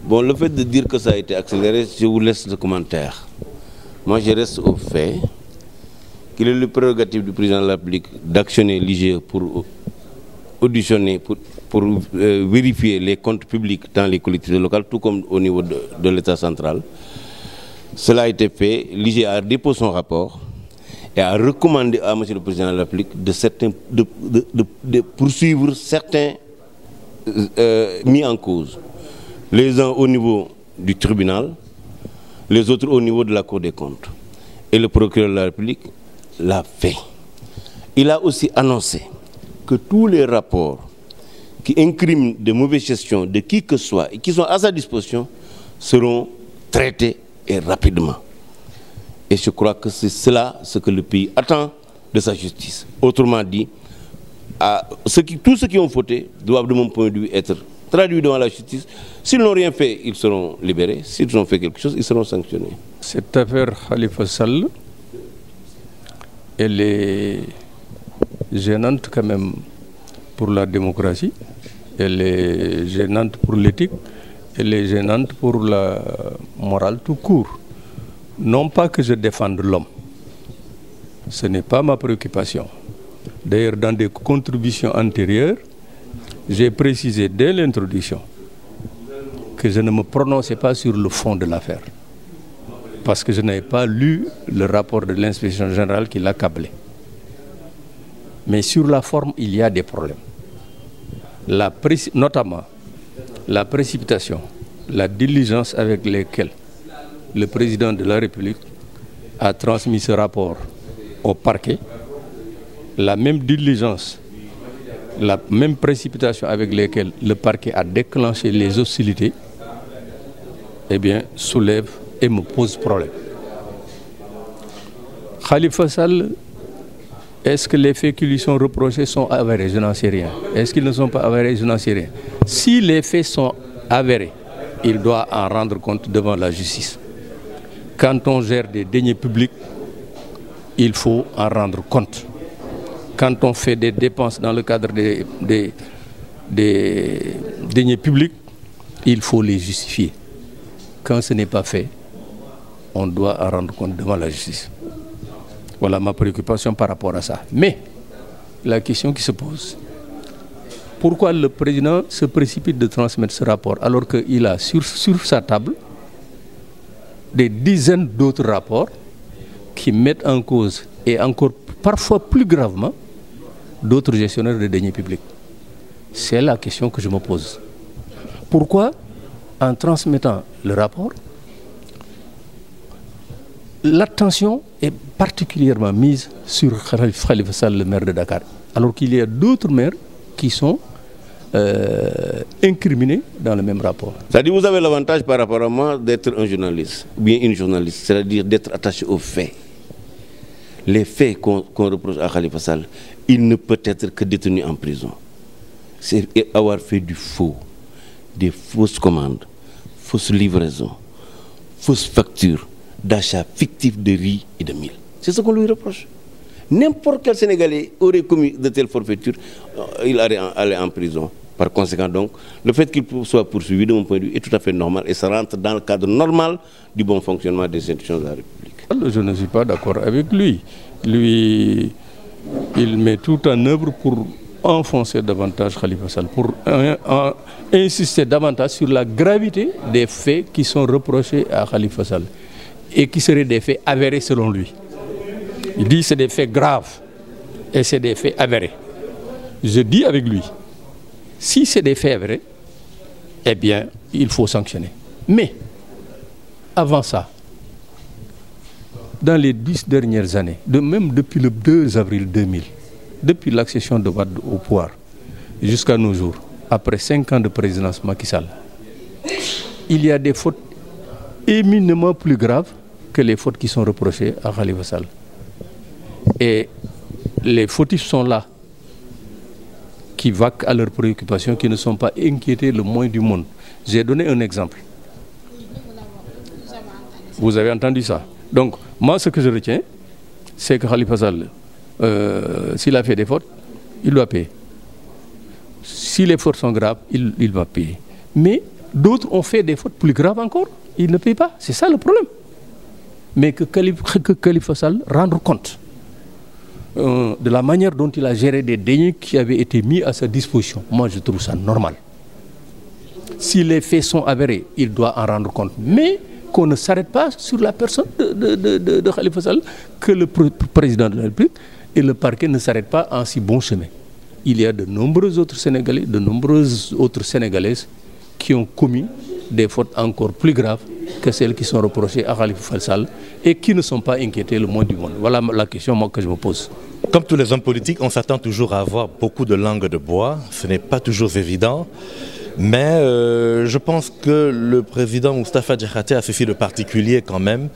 Bon, le fait de dire que ça a été accéléré, je vous laisse le commentaire. Moi, je reste au fait qu'il est le prérogative du président de la République d'actionner l'IGE pour auditionner, pour vérifier les comptes publics dans les collectivités locales, tout comme au niveau de l'État central. Cela a été fait. L'IGE a déposé son rapport et a recommandé à M. le président de la République de poursuivre certains mis en cause. Les uns au niveau du tribunal, les autres au niveau de la Cour des comptes. Et le procureur de la République l'a fait. Il a aussi annoncé que tous les rapports qui incriminent de mauvaise gestion de qui que ce soit et qui sont à sa disposition seront traités et rapidement. Et je crois que c'est cela ce que le pays attend de sa justice. Autrement dit, tous ceux qui ont fauté doivent, de mon point de vue, être traduits devant la justice. S'ils n'ont rien fait, ils seront libérés. S'ils ont fait quelque chose, ils seront sanctionnés. Cette affaire Khalifa Sall, elle est gênante quand même pour la démocratie, elle est gênante pour l'éthique, elle est gênante pour la morale tout court. Non pas que je défende l'homme, ce n'est pas ma préoccupation. D'ailleurs, dans des contributions antérieures, j'ai précisé dès l'introduction que je ne me prononçais pas sur le fond de l'affaire, parce que je n'avais pas lu le rapport de l'inspection générale qui l'accablait. Mais sur la forme, il y a des problèmes. Notamment la précipitation, la diligence avec laquelle le président de la République a transmis ce rapport au parquet, la même diligence, la même précipitation avec laquelle le parquet a déclenché les hostilités, eh bien, soulève et me pose problème. Khalifa Sall, est-ce que les faits qui lui sont reprochés sont avérés? Je n'en sais rien. Est-ce qu'ils ne sont pas avérés? Je n'en sais rien. Si les faits sont avérés, il doit en rendre compte devant la justice. Quand on gère des deniers publics, il faut en rendre compte. Quand on fait des dépenses dans le cadre des deniers publics, il faut les justifier. Quand ce n'est pas fait, on doit en rendre compte devant la justice. Voilà ma préoccupation par rapport à ça. Mais la question qui se pose, pourquoi le président se précipite de transmettre ce rapport alors qu'il a sur sa table des dizaines d'autres rapports qui mettent en cause, et encore parfois plus gravement, d'autres gestionnaires de deniers publics? C'est la question que je me pose. Pourquoi, en transmettant le rapport, l'attention est particulièrement mise sur Khalifa Sall, le maire de Dakar, alors qu'il y a d'autres maires qui sont incriminés dans le même rapport? C'est-à-dire que vous avez l'avantage par rapport à moi d'être un journaliste, ou bien une journaliste, c'est-à-dire d'être attaché aux faits. Les faits qu'on reproche à Khalifa Sall, il ne peut être que détenu en prison. C'est avoir fait du faux, des fausses commandes, fausses livraisons, fausses factures d'achat fictif de riz et de mil. C'est ce qu'on lui reproche. N'importe quel Sénégalais aurait commis de telles forfaitures, il allait en prison. Par conséquent, donc, le fait qu'il soit poursuivi, de mon point de vue, est tout à fait normal et ça rentre dans le cadre normal du bon fonctionnement des institutions de la République. Je ne suis pas d'accord avec lui. Lui, il met tout en œuvre pour enfoncer davantage Khalifa Sall, pour insister davantage sur la gravité des faits qui sont reprochés à Khalifa Sall et qui seraient des faits avérés selon lui. Il dit que c'est des faits graves et c'est des faits avérés. Je dis avec lui, si c'est des faits avérés, eh bien, il faut sanctionner. Mais, avant ça, dans les 10 dernières années, même depuis le 2 avril 2000, depuis l'accession de Wade au pouvoir, jusqu'à nos jours, après 5 ans de présidence Macky Sall, il y a des fautes éminemment plus graves que les fautes qui sont reprochées à Khalifa Sall. Et les fautifs sont là, qui vaquent à leurs préoccupations, qui ne sont pas inquiétés le moins du monde. J'ai donné un exemple. Vous avez entendu ça? Donc, moi, ce que je retiens, c'est que Khalifa Sall, s'il a fait des fautes, il doit payer. Si les fautes sont graves, il va payer. Mais D'autres ont fait des fautes plus graves encore. Ils ne payent pas. C'est ça le problème. Mais que Khalifa Sall rende compte de la manière dont il a géré des deniers qui avaient été mis à sa disposition. Moi, je trouve ça normal. Si les faits sont avérés, il doit en rendre compte. Mais qu'on ne s'arrête pas sur la personne de Khalifa Sall, que le président de la République et le parquet ne s'arrêtent pas en si bon chemin. Il y a de nombreux autres Sénégalais, de nombreuses autres Sénégalaises qui ont commis des fautes encore plus graves que celles qui sont reprochées à Khalifa Sall et qui ne sont pas inquiétés le moins du monde. Voilà la question moi, que je me pose. Comme tous les hommes politiques, on s'attend toujours à avoir beaucoup de langue de bois. Ce n'est pas toujours évident. Mais je pense que le président Moustapha Diakhaté a ceci de particulier quand même,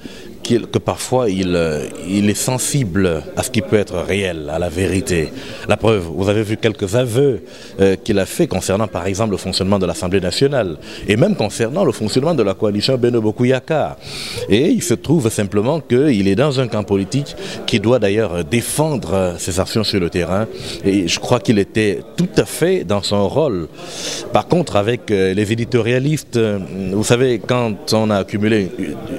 que parfois il est sensible à ce qui peut être réel, à la vérité. La preuve, vous avez vu quelques aveux qu'il a fait concernant par exemple le fonctionnement de l'Assemblée nationale et même concernant le fonctionnement de la coalition Benno Bokk Yakaar. Et il se trouve simplement qu'il est dans un camp politique qui doit d'ailleurs défendre ses actions sur le terrain et je crois qu'il était tout à fait dans son rôle. Par contre, avec les éditorialistes, vous savez, quand on a accumulé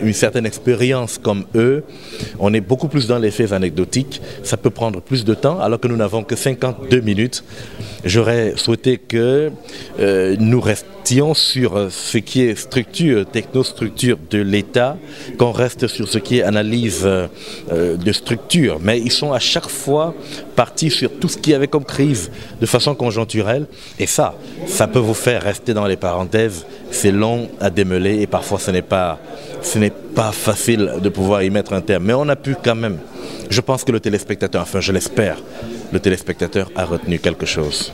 une certaine expérience comme eux, on est beaucoup plus dans les faits anecdotiques, ça peut prendre plus de temps alors que nous n'avons que 52 minutes. J'aurais souhaité que nous restions sur ce qui est structure, technostructure de l'État, qu'on reste sur ce qui est analyse de structure. Mais ils sont à chaque fois partis sur tout ce qu'il y avait comme crise de façon conjoncturelle. Et ça peut vous faire rester dans les parenthèses. C'est long à démêler et parfois ce n'est pas facile de pouvoir y mettre un terme. Mais on a pu quand même. Je pense que le téléspectateur, enfin je l'espère, le téléspectateur a retenu quelque chose.